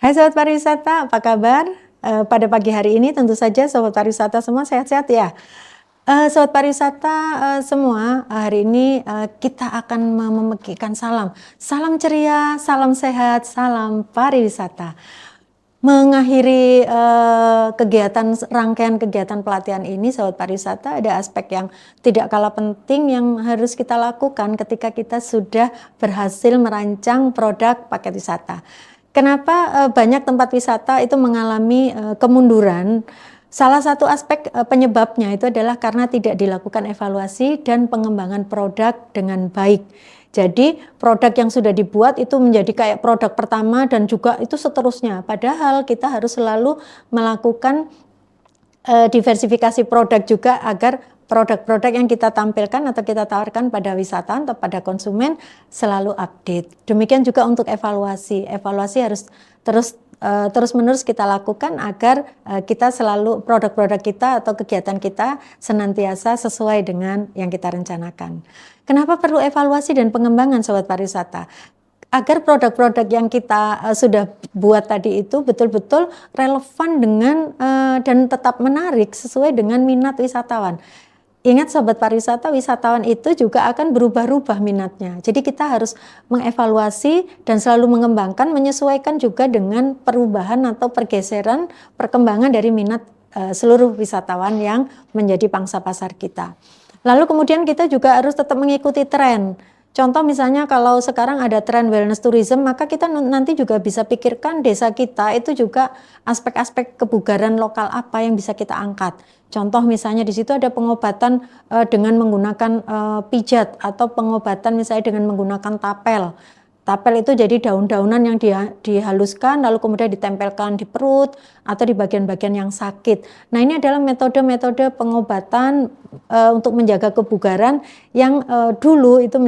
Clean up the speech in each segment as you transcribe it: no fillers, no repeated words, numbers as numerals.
Hai Sobat Pariwisata, apa kabar? Pada pagi hari ini tentu saja Sobat Pariwisata semua sehat-sehat ya. Sobat Pariwisata semua, hari ini kita akan memegikan salam. Salam ceria, salam sehat, salam pariwisata. Mengakhiri rangkaian kegiatan pelatihan ini, Sobat Pariwisata, ada aspek yang tidak kalah penting yang harus kita lakukan ketika kita sudah berhasil merancang produk paket wisata. Kenapa banyak tempat wisata itu mengalami kemunduran? Salah satu aspek penyebabnya itu adalah karena tidak dilakukan evaluasi dan pengembangan produk dengan baik. Jadi produk yang sudah dibuat itu menjadi kayak produk pertama dan juga itu seterusnya. Padahal kita harus selalu melakukan diversifikasi produk juga agar produk-produk yang kita tampilkan atau kita tawarkan pada wisatawan atau pada konsumen selalu update. Demikian juga untuk evaluasi. Evaluasi harus terus-menerus kita lakukan agar kita selalu produk-produk kita atau kegiatan kita senantiasa sesuai dengan yang kita rencanakan. Kenapa perlu evaluasi dan pengembangan Sobat Pariwisata? Agar produk-produk yang kita sudah buat tadi itu betul-betul relevan dengan dan tetap menarik sesuai dengan minat wisatawan. Ingat Sobat Pariwisata, wisatawan itu juga akan berubah-ubah minatnya. Jadi kita harus mengevaluasi dan selalu mengembangkan, menyesuaikan juga dengan perubahan atau pergeseran perkembangan dari minat seluruh wisatawan yang menjadi pangsa pasar kita. Lalu kemudian kita juga harus tetap mengikuti tren. Contoh misalnya kalau sekarang ada tren wellness tourism, maka kita nanti juga bisa pikirkan desa kita itu juga aspek-aspek kebugaran lokal apa yang bisa kita angkat. Contoh misalnya di situ ada pengobatan dengan menggunakan pijat atau pengobatan misalnya dengan menggunakan tapel. Tapel itu jadi daun-daunan yang dihaluskan lalu kemudian ditempelkan di perut atau di bagian-bagian yang sakit. Nah ini adalah metode-metode pengobatan untuk menjaga kebugaran yang dulu itu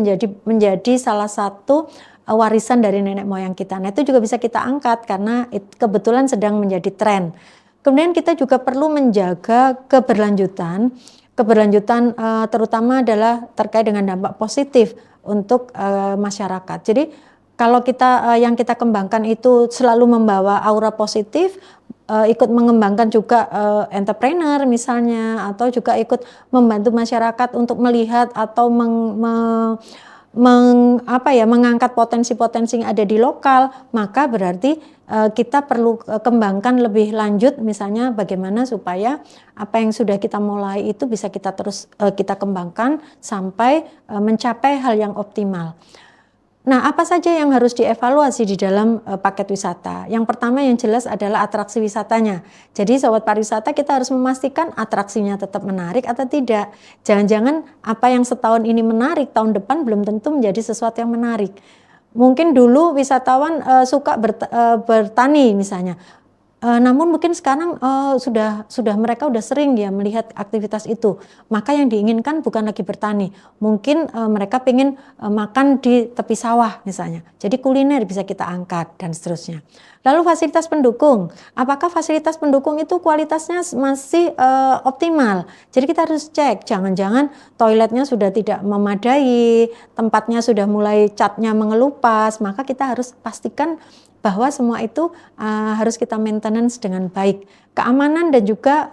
menjadi salah satu warisan dari nenek moyang kita. Nah itu juga bisa kita angkat karena kebetulan sedang menjadi tren. Kemudian kita juga perlu menjaga keberlanjutan terutama adalah terkait dengan dampak positif untuk masyarakat. Jadi kalau yang kita kembangkan itu selalu membawa aura positif, ikut mengembangkan juga entrepreneur misalnya, atau juga ikut membantu masyarakat untuk melihat atau mengangkat potensi-potensi yang ada di lokal, maka berarti kita perlu kembangkan lebih lanjut, misalnya bagaimana supaya apa yang sudah kita mulai itu bisa kita terus kita kembangkan sampai mencapai hal yang optimal. Nah, apa saja yang harus dievaluasi di dalam paket wisata? Yang pertama yang jelas adalah atraksi wisatanya. Jadi Sobat Pariwisata kita harus memastikan atraksinya tetap menarik atau tidak. Jangan-jangan apa yang setahun ini menarik, tahun depan belum tentu menjadi sesuatu yang menarik. Mungkin dulu wisatawan suka bertani misalnya. Namun mungkin sekarang mereka udah sering ya melihat aktivitas itu, maka yang diinginkan bukan lagi bertani, mungkin mereka pengen makan di tepi sawah misalnya, jadi kuliner bisa kita angkat dan seterusnya. Lalu fasilitas pendukung, apakah fasilitas pendukung itu kualitasnya masih optimal? Jadi kita harus cek, jangan-jangan toiletnya sudah tidak memadai, tempatnya sudah mulai catnya mengelupas, maka kita harus pastikan bahwa semua itu harus kita maintenance dengan baik. Keamanan dan juga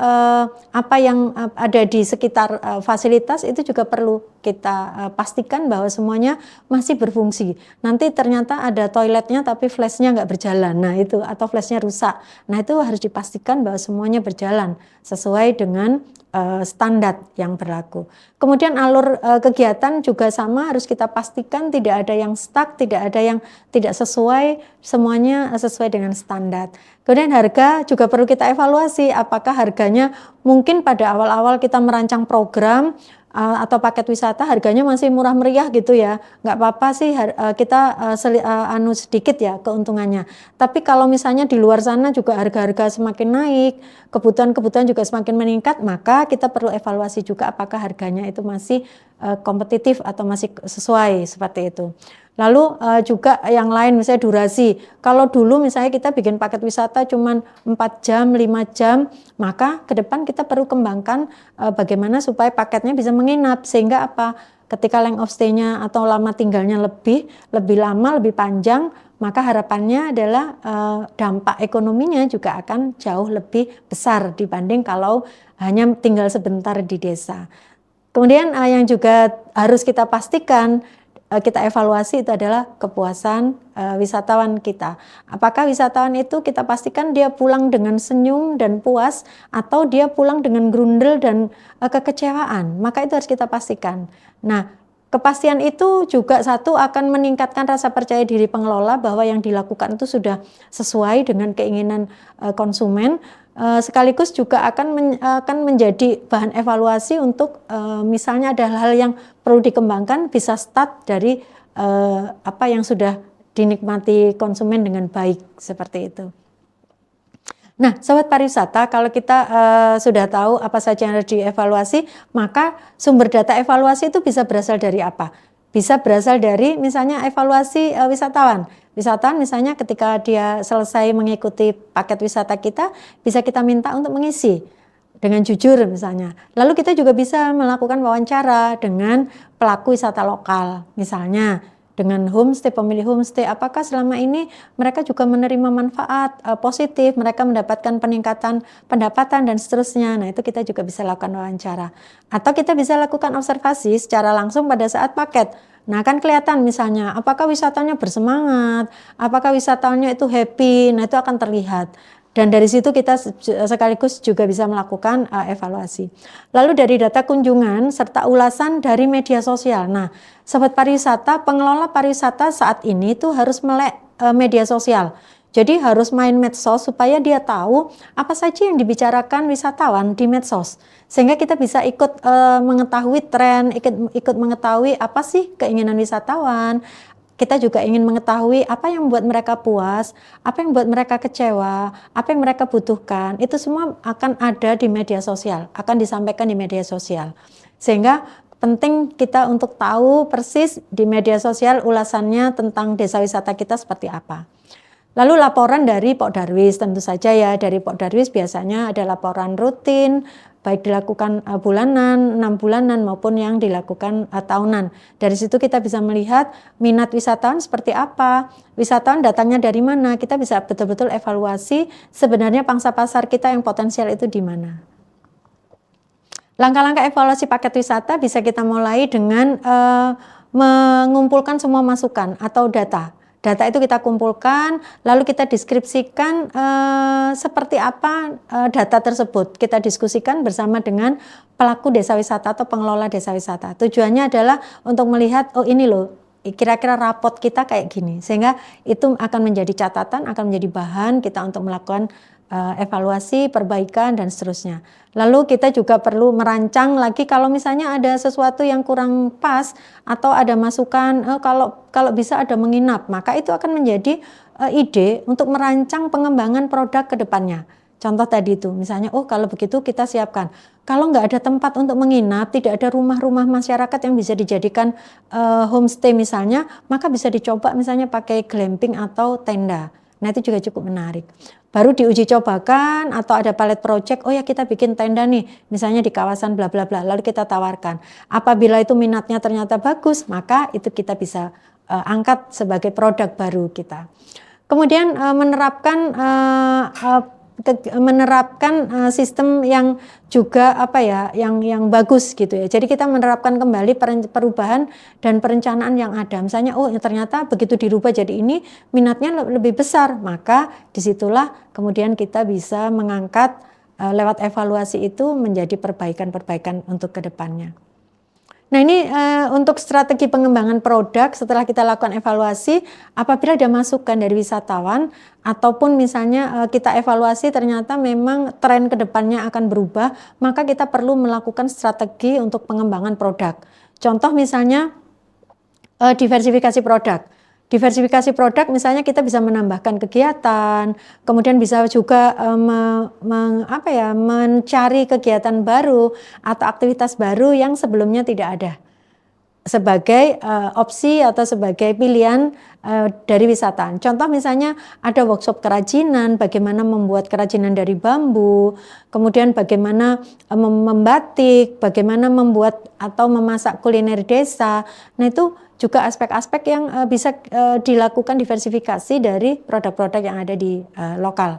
apa yang ada di sekitar fasilitas itu juga perlu kita pastikan bahwa semuanya masih berfungsi. Nanti ternyata ada toiletnya tapi flashnya nggak berjalan, nah itu, atau flashnya rusak. Nah itu harus dipastikan bahwa semuanya berjalan sesuai dengan standar yang berlaku. Kemudian alur kegiatan juga sama, harus kita pastikan tidak ada yang stuck, tidak ada yang tidak sesuai, semuanya sesuai dengan standar. Kemudian harga juga perlu kita evaluasi, apakah harganya mungkin pada awal-awal kita merancang program atau paket wisata harganya masih murah meriah gitu ya, nggak apa-apa sih kita sedikit ya keuntungannya. Tapi kalau misalnya di luar sana juga harga-harga semakin naik, kebutuhan-kebutuhan juga semakin meningkat, maka kita perlu evaluasi juga apakah harganya itu masih kompetitif atau masih sesuai seperti itu. Lalu juga yang lain misalnya durasi. Kalau dulu misalnya kita bikin paket wisata cuma 4 jam, 5 jam, maka ke depan kita perlu kembangkan bagaimana supaya paketnya bisa menginap, sehingga apa? Ketika length of stay-nya atau lama tinggalnya lebih lama, lebih panjang, maka harapannya adalah dampak ekonominya juga akan jauh lebih besar dibanding kalau hanya tinggal sebentar di desa. Kemudian yang juga harus kita pastikan, kita evaluasi itu adalah kepuasan wisatawan kita. Apakah wisatawan itu kita pastikan dia pulang dengan senyum dan puas, atau dia pulang dengan grundel dan kekecewaan. Maka itu harus kita pastikan. Nah, kepastian itu juga satu akan meningkatkan rasa percaya diri pengelola bahwa yang dilakukan itu sudah sesuai dengan keinginan konsumen. Sekaligus juga akan menjadi bahan evaluasi untuk misalnya ada hal yang perlu dikembangkan, bisa start dari apa yang sudah dinikmati konsumen dengan baik, seperti itu. Nah, sobat pariwisata, kalau kita sudah tahu apa saja yang harus dievaluasi, maka sumber data evaluasi itu bisa berasal dari apa? Bisa berasal dari misalnya evaluasi wisatawan. Wisatawan misalnya ketika dia selesai mengikuti paket wisata kita, bisa kita minta untuk mengisi dengan jujur misalnya. Lalu kita juga bisa melakukan wawancara dengan pelaku wisata lokal, misalnya dengan homestay, pemilik homestay, apakah selama ini mereka juga menerima manfaat positif, mereka mendapatkan peningkatan pendapatan dan seterusnya. Nah, itu kita juga bisa lakukan wawancara. Atau kita bisa lakukan observasi secara langsung pada saat paket. Nah, kan kelihatan misalnya apakah wisatanya bersemangat, apakah wisatanya itu happy, nah itu akan terlihat. Dan dari situ kita sekaligus juga bisa melakukan evaluasi. Lalu dari data kunjungan serta ulasan dari media sosial. Nah, sobat pariwisata, pengelola pariwisata saat ini tuh harus melek media sosial. Jadi harus main medsos supaya dia tahu apa saja yang dibicarakan wisatawan di medsos. Sehingga kita bisa ikut mengetahui tren, ikut mengetahui apa sih keinginan wisatawan. Kita juga ingin mengetahui apa yang membuat mereka puas, apa yang membuat mereka kecewa, apa yang mereka butuhkan. Itu semua akan ada di media sosial, akan disampaikan di media sosial. Sehingga penting kita untuk tahu persis di media sosial ulasannya tentang desa wisata kita seperti apa. Lalu laporan dari Pok Darwis, tentu saja ya, dari Pok Darwis biasanya ada laporan rutin, baik dilakukan bulanan, 6 bulanan maupun yang dilakukan tahunan. Dari situ kita bisa melihat minat wisatawan seperti apa, wisatawan datangnya dari mana, kita bisa betul-betul evaluasi sebenarnya pangsa pasar kita yang potensial itu di mana. Langkah-langkah evaluasi paket wisata bisa kita mulai dengan mengumpulkan semua masukan atau data. Data itu kita kumpulkan, lalu kita deskripsikan seperti apa data tersebut. Kita diskusikan bersama dengan pelaku desa wisata atau pengelola desa wisata. Tujuannya adalah untuk melihat, oh ini loh, kira-kira rapot kita kayak gini. Sehingga itu akan menjadi catatan, akan menjadi bahan kita untuk melakukan evaluasi, perbaikan, dan seterusnya. Lalu kita juga perlu merancang lagi kalau misalnya ada sesuatu yang kurang pas atau ada masukan kalau bisa ada menginap, maka itu akan menjadi ide untuk merancang pengembangan produk ke depannya. Contoh tadi itu, misalnya kalau begitu kita siapkan. Kalau nggak ada tempat untuk menginap, tidak ada rumah-rumah masyarakat yang bisa dijadikan homestay misalnya, maka bisa dicoba misalnya pakai glamping atau tenda. Nah, itu juga cukup menarik. Baru diuji cobakan atau ada pilot project, oh ya kita bikin tenda nih, misalnya di kawasan bla bla bla, lalu kita tawarkan. Apabila itu minatnya ternyata bagus, maka itu kita bisa angkat sebagai produk baru kita. Kemudian menerapkan sistem yang juga yang bagus gitu ya. Jadi kita menerapkan kembali perubahan dan perencanaan yang ada. Misalnya ternyata begitu dirubah jadi ini minatnya lebih besar, maka disitulah kemudian kita bisa mengangkat lewat evaluasi itu menjadi perbaikan-perbaikan untuk kedepannya. Nah ini untuk strategi pengembangan produk setelah kita lakukan evaluasi, apabila ada masukan dari wisatawan ataupun misalnya kita evaluasi ternyata memang tren kedepannya akan berubah, maka kita perlu melakukan strategi untuk pengembangan produk. Contoh misalnya diversifikasi produk. Diversifikasi produk misalnya kita bisa menambahkan kegiatan, kemudian bisa juga mencari kegiatan baru atau aktivitas baru yang sebelumnya tidak ada. sebagai opsi atau sebagai pilihan dari wisatawan. Contoh misalnya ada workshop kerajinan, bagaimana membuat kerajinan dari bambu, kemudian bagaimana membatik, bagaimana membuat atau memasak kuliner desa. Nah itu juga aspek-aspek yang bisa dilakukan diversifikasi dari produk-produk yang ada di lokal.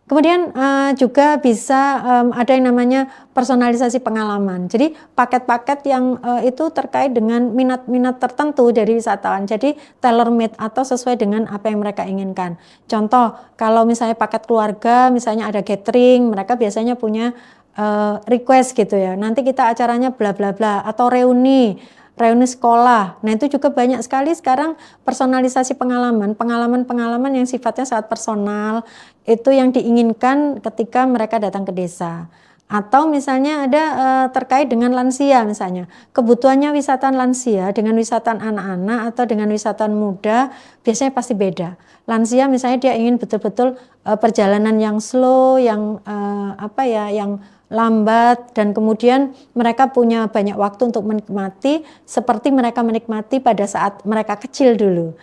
Kemudian juga bisa ada yang namanya personalisasi pengalaman. Jadi paket-paket yang itu terkait dengan minat-minat tertentu dari wisatawan. Jadi tailor made atau sesuai dengan apa yang mereka inginkan. Contoh, kalau misalnya paket keluarga, misalnya ada catering, mereka biasanya punya request gitu ya. Nanti kita acaranya bla bla bla atau reuni sekolah. Nah itu juga banyak sekali sekarang personalisasi pengalaman yang sifatnya sangat personal, itu yang diinginkan ketika mereka datang ke desa. Atau misalnya ada terkait dengan lansia misalnya, kebutuhannya wisatawan lansia dengan wisatawan anak-anak atau dengan wisatawan muda biasanya pasti beda. Lansia misalnya dia ingin betul-betul perjalanan yang slow, yang yang lambat, dan kemudian mereka punya banyak waktu untuk menikmati seperti mereka menikmati pada saat mereka kecil dulu.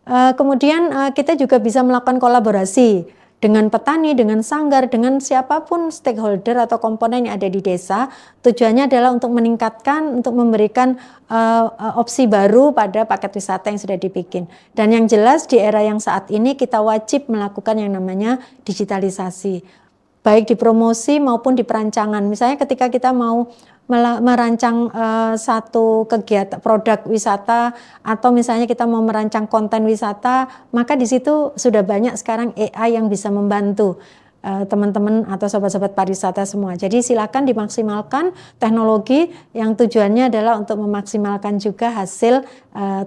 Kemudian kita juga bisa melakukan kolaborasi dengan petani, dengan sanggar, dengan siapapun stakeholder atau komponen yang ada di desa. Tujuannya adalah untuk meningkatkan, untuk memberikan opsi baru pada paket wisata yang sudah dibikin. Dan yang jelas di era yang saat ini kita wajib melakukan yang namanya digitalisasi, baik di promosi maupun di perancangan. Misalnya ketika kita mau merancang satu kegiatan produk wisata atau misalnya kita mau merancang konten wisata, maka di situ sudah banyak sekarang AI yang bisa membantu teman-teman atau sobat-sobat pariwisata semua. Jadi silakan dimaksimalkan teknologi yang tujuannya adalah untuk memaksimalkan juga hasil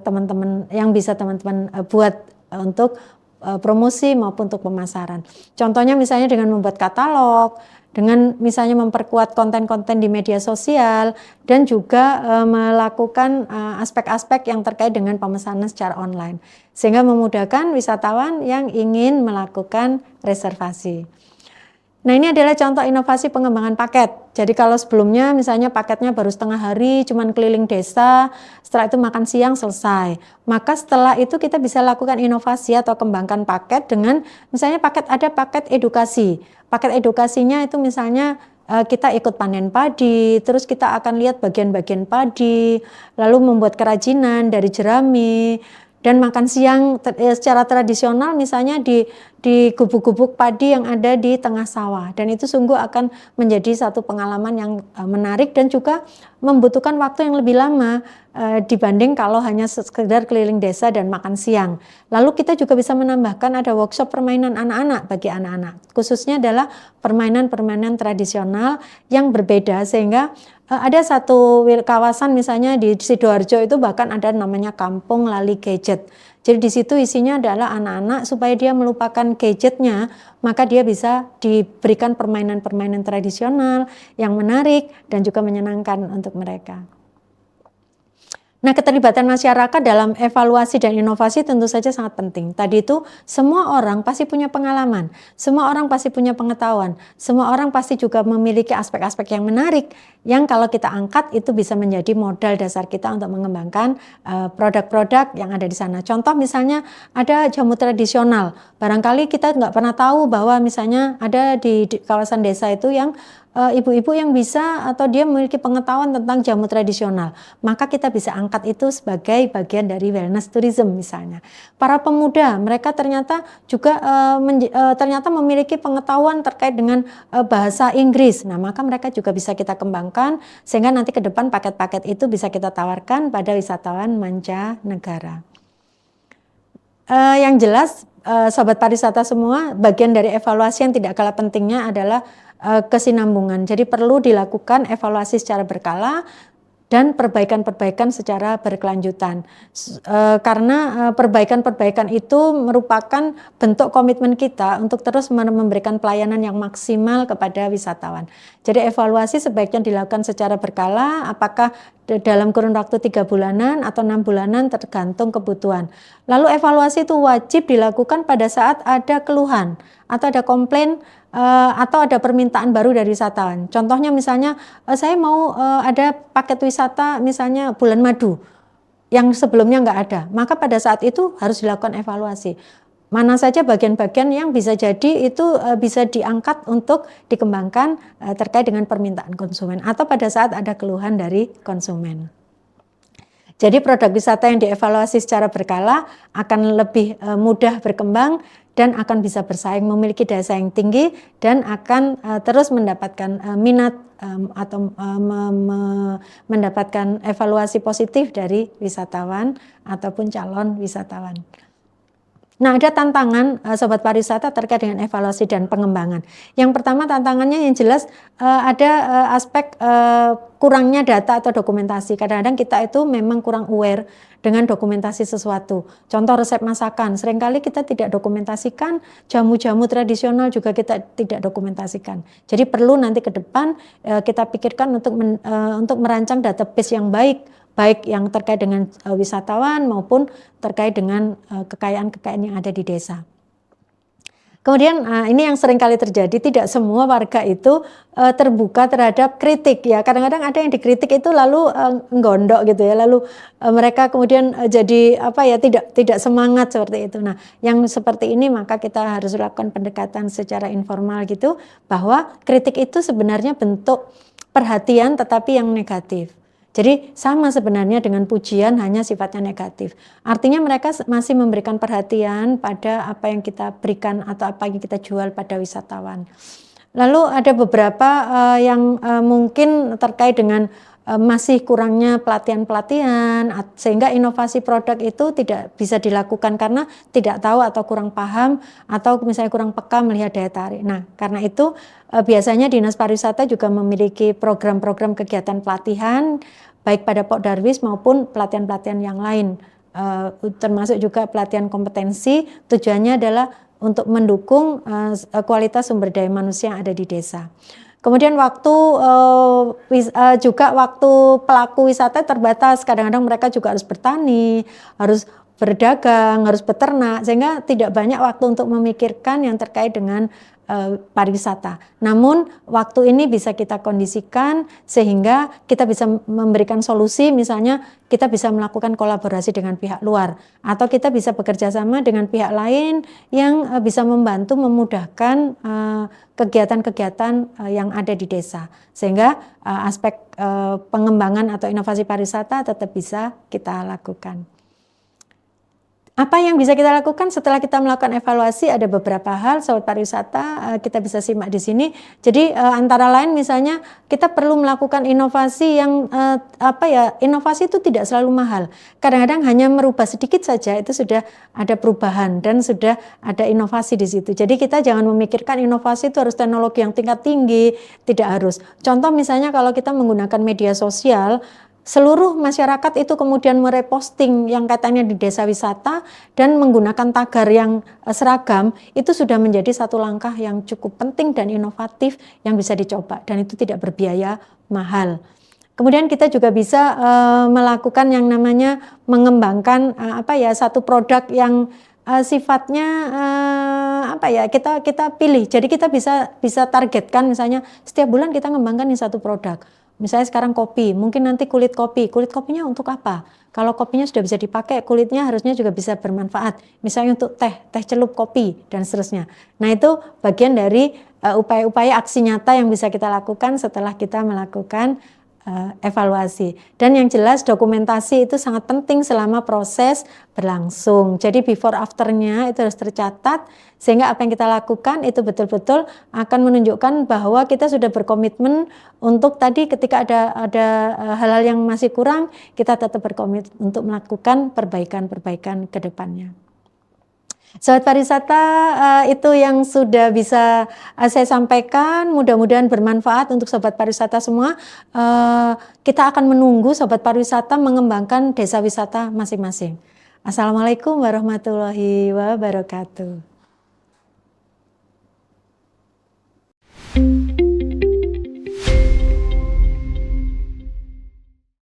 teman-teman yang bisa teman-teman buat untuk promosi maupun untuk pemasaran. Contohnya misalnya dengan membuat katalog, dengan misalnya memperkuat konten-konten di media sosial, dan juga melakukan aspek-aspek yang terkait dengan pemesanan secara online, sehingga memudahkan wisatawan yang ingin melakukan reservasi. Nah ini adalah contoh inovasi pengembangan paket. Jadi kalau sebelumnya misalnya paketnya baru setengah hari, cuman keliling desa, setelah itu makan siang selesai. Maka setelah itu kita bisa lakukan inovasi atau kembangkan paket dengan misalnya ada paket edukasi. Paket edukasinya itu misalnya kita ikut panen padi, terus kita akan lihat bagian-bagian padi, lalu membuat kerajinan dari jerami, dan makan siang secara tradisional misalnya di gubuk-gubuk padi yang ada di tengah sawah, dan itu sungguh akan menjadi satu pengalaman yang menarik dan juga membutuhkan waktu yang lebih lama dibanding kalau hanya sekedar keliling desa dan makan siang. Lalu kita juga bisa menambahkan ada workshop permainan anak-anak bagi anak-anak, khususnya adalah permainan-permainan tradisional yang berbeda, sehingga ada satu kawasan misalnya di Sidoarjo itu bahkan ada namanya Kampung Lali Gadget. Jadi di situ isinya adalah anak-anak supaya dia melupakan gadgetnya, maka dia bisa diberikan permainan-permainan tradisional yang menarik dan juga menyenangkan untuk mereka. Nah, keterlibatan masyarakat dalam evaluasi dan inovasi tentu saja sangat penting. Tadi itu semua orang pasti punya pengalaman, semua orang pasti punya pengetahuan, semua orang pasti juga memiliki aspek-aspek yang menarik yang kalau kita angkat itu bisa menjadi modal dasar kita untuk mengembangkan produk-produk yang ada di sana. Contoh misalnya ada jamu tradisional, barangkali kita nggak pernah tahu bahwa misalnya ada di kawasan desa itu yang ibu-ibu yang bisa atau dia memiliki pengetahuan tentang jamu tradisional, maka kita bisa angkat itu sebagai bagian dari wellness tourism misalnya. Para pemuda, mereka ternyata juga ternyata memiliki pengetahuan terkait dengan bahasa Inggris, nah maka mereka juga bisa kita kembangkan sehingga nanti ke depan paket-paket itu bisa kita tawarkan pada wisatawan mancanegara. Yang jelas sobat pariwisata semua, bagian dari evaluasi yang tidak kalah pentingnya adalah kesinambungan. Jadi perlu dilakukan evaluasi secara berkala dan perbaikan-perbaikan secara berkelanjutan. Karena perbaikan-perbaikan itu merupakan bentuk komitmen kita untuk terus memberikan pelayanan yang maksimal kepada wisatawan. Jadi evaluasi sebaiknya dilakukan secara berkala, apakah dalam kurun waktu 3 bulanan atau 6 bulanan tergantung kebutuhan. Lalu evaluasi itu wajib dilakukan pada saat ada keluhan atau ada komplain atau ada permintaan baru dari wisatawan. Contohnya misalnya saya mau ada paket wisata misalnya bulan madu. yang sebelumnya nggak ada. Maka pada saat itu harus dilakukan evaluasi. Mana saja bagian-bagian yang bisa jadi itu bisa diangkat untuk dikembangkan terkait dengan permintaan konsumen atau pada saat ada keluhan dari konsumen. Jadi produk wisata yang dievaluasi secara berkala akan lebih mudah berkembang dan akan bisa bersaing, memiliki daya saing tinggi dan akan terus mendapatkan minat atau mendapatkan evaluasi positif dari wisatawan ataupun calon wisatawan. Nah, ada tantangan Sobat Pariwisata terkait dengan evaluasi dan pengembangan. Yang pertama tantangannya yang jelas ada aspek kurangnya data atau dokumentasi. Kadang-kadang kita itu memang kurang aware dengan dokumentasi sesuatu. Contoh resep masakan, seringkali kita tidak dokumentasikan, jamu-jamu tradisional juga kita tidak dokumentasikan. Jadi perlu nanti ke depan kita pikirkan untuk merancang database yang baik yang terkait dengan wisatawan maupun terkait dengan kekayaan-kekayaan yang ada di desa. Kemudian ini yang sering kali terjadi, tidak semua warga itu terbuka terhadap kritik ya. Kadang-kadang ada yang dikritik itu lalu nggondok gitu ya, lalu mereka kemudian jadi tidak semangat seperti itu. Nah, yang seperti ini maka kita harus lakukan pendekatan secara informal gitu, bahwa kritik itu sebenarnya bentuk perhatian tetapi yang negatif. Jadi sama sebenarnya dengan pujian, hanya sifatnya negatif. Artinya mereka masih memberikan perhatian pada apa yang kita berikan atau apa yang kita jual pada wisatawan. Lalu ada beberapa yang mungkin terkait dengan masih kurangnya pelatihan-pelatihan, sehingga inovasi produk itu tidak bisa dilakukan karena tidak tahu atau kurang paham atau misalnya kurang peka melihat daya tarik. Nah, karena itu biasanya Dinas Pariwisata juga memiliki program-program kegiatan pelatihan baik pada Pok Darwis maupun pelatihan-pelatihan yang lain, termasuk juga pelatihan kompetensi. Tujuannya adalah untuk mendukung kualitas sumber daya manusia yang ada di desa. Kemudian juga waktu pelaku wisata terbatas, kadang-kadang mereka juga harus bertani, harus berdagang, harus beternak, sehingga tidak banyak waktu untuk memikirkan yang terkait dengan pariwisata. Namun waktu ini bisa kita kondisikan sehingga kita bisa memberikan solusi, misalnya kita bisa melakukan kolaborasi dengan pihak luar atau kita bisa bekerja sama dengan pihak lain yang bisa membantu memudahkan kegiatan-kegiatan yang ada di desa, sehingga aspek pengembangan atau inovasi pariwisata tetap bisa kita lakukan. Apa yang bisa kita lakukan setelah kita melakukan evaluasi? Ada beberapa hal, Sobat Pariwisata, kita bisa simak di sini. Jadi antara lain misalnya kita perlu melakukan inovasi yang inovasi itu tidak selalu mahal. Kadang-kadang hanya merubah sedikit saja itu sudah ada perubahan dan sudah ada inovasi di situ. Jadi kita jangan memikirkan inovasi itu harus teknologi yang tingkat tinggi, tidak harus. Contoh misalnya kalau kita menggunakan media sosial, seluruh masyarakat itu kemudian mereposting yang katanya di desa wisata dan menggunakan tagar yang seragam, itu sudah menjadi satu langkah yang cukup penting dan inovatif yang bisa dicoba, dan itu tidak berbiaya mahal. Kemudian kita juga bisa melakukan yang namanya mengembangkan satu produk yang sifatnya kita pilih. Jadi kita bisa targetkan, misalnya setiap bulan kita mengembangkan ini satu produk. Misalnya sekarang kopi, mungkin nanti kulit kopinya untuk apa? Kalau kopinya sudah bisa dipakai, kulitnya harusnya juga bisa bermanfaat. Misalnya untuk teh celup kopi dan seterusnya. Nah, itu bagian dari upaya-upaya aksi nyata yang bisa kita lakukan setelah kita melakukan evaluasi. Dan yang jelas dokumentasi itu sangat penting selama proses berlangsung. Jadi before afternya itu harus tercatat sehingga apa yang kita lakukan itu betul-betul akan menunjukkan bahwa kita sudah berkomitmen untuk tadi ketika ada hal-hal yang masih kurang, kita tetap berkomitmen untuk melakukan perbaikan-perbaikan ke depannya. Sobat Pariwisata, itu yang sudah bisa saya sampaikan, mudah-mudahan bermanfaat untuk Sobat Pariwisata semua. Kita akan menunggu Sobat Pariwisata mengembangkan desa wisata masing-masing. Assalamualaikum warahmatullahi wabarakatuh.